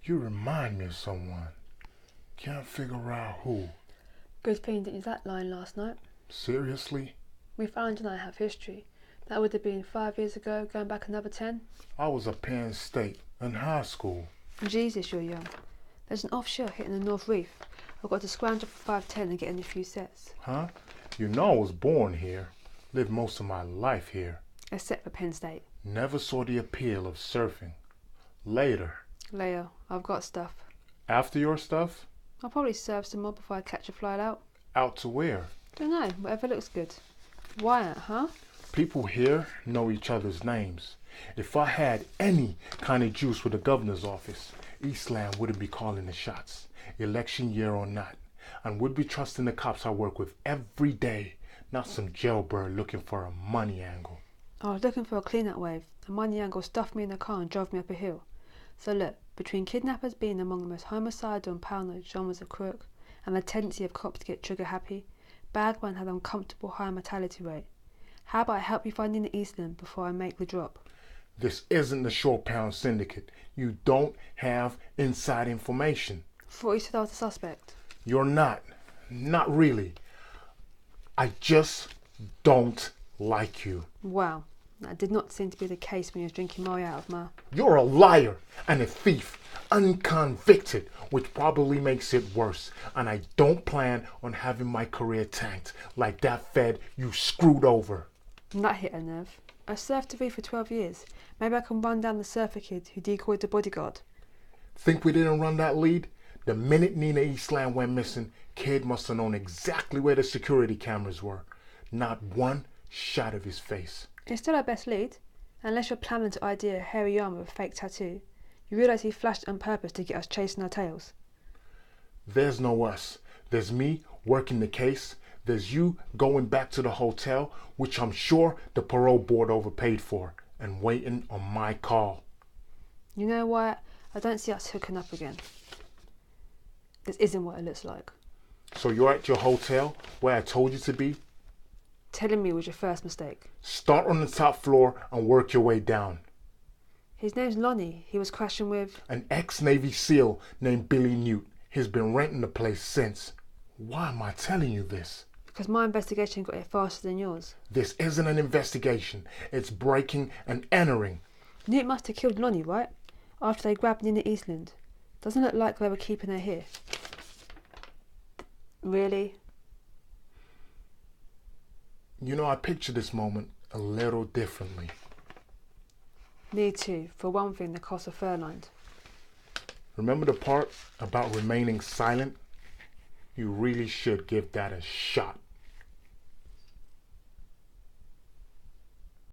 You remind me of someone. Can't figure out who. Good thing you didn't use that line last night. Seriously? We found and I have history. That would have been 5 years ago, going back another 10. I was at Penn State in high school. Jesus, you're young. There's an offshore hitting the North Reef. I've got to scrounge for 510 and get in a few sets. Huh? You know I was born here. Lived most of my life here. Except for Penn State. Never saw the appeal of surfing. Later. Later, I've got stuff. After your stuff? I'll probably surf some more before I catch a flight out. Out to where? Don't know, whatever looks good. Wyatt, huh? People here know each other's names. If I had any kind of juice with the governor's office, Eastland wouldn't be calling the shots, election year or not, and would be trusting the cops I work with every day, not some jailbird looking for a money angle. I was looking for a clean-up wave. A money angle stuffed me in a car and drove me up a hill. So look, between kidnappers being among the most homicidal and paranoid genres of crook, and the tendency of cops to get trigger-happy, Bagman had an uncomfortable high mortality rate. How about I help you find in the Eastland before I make the drop? This isn't the Short Pound Syndicate. You don't have inside information. Thought you said I was a suspect. You're not. Not really. I just don't like you. Wow, that did not seem to be the case when you was drinking Moe out of my... You're a liar and a thief, unconvicted, which probably makes it worse. And I don't plan on having my career tanked like that Fed you screwed over. That hit a nerve. I surfed the reef for 12 years. Maybe I can run down the surfer kid who decoyed the bodyguard. Think we didn't run that lead? The minute Nina Eastland went missing, Kid must have known exactly where the security cameras were. Not one shot of his face. It's still our best lead. Unless you're planning to ID a hairy arm with a fake tattoo. You realise he flashed on purpose to get us chasing our tails. There's no us. There's me working the case. There's you going back to the hotel, which I'm sure the parole board overpaid for, and waiting on my call. You know what? I don't see us hooking up again. This isn't what it looks like. So you're at your hotel, where I told you to be? Telling me was your first mistake. Start on the top floor and work your way down. His name's Lonnie. He was crashing with... An ex-Navy SEAL named Billy Newt. He's been renting the place since. Why am I telling you this? Because my investigation got here faster than yours. This isn't an investigation. It's breaking and entering. Newt must have killed Lonnie, right? After they grabbed Nina Eastland. Doesn't look like they were keeping her here. Really? You know, I picture this moment a little differently. Me too. For one thing, the costs are fur-lined. Remember the part about remaining silent? You really should give that a shot.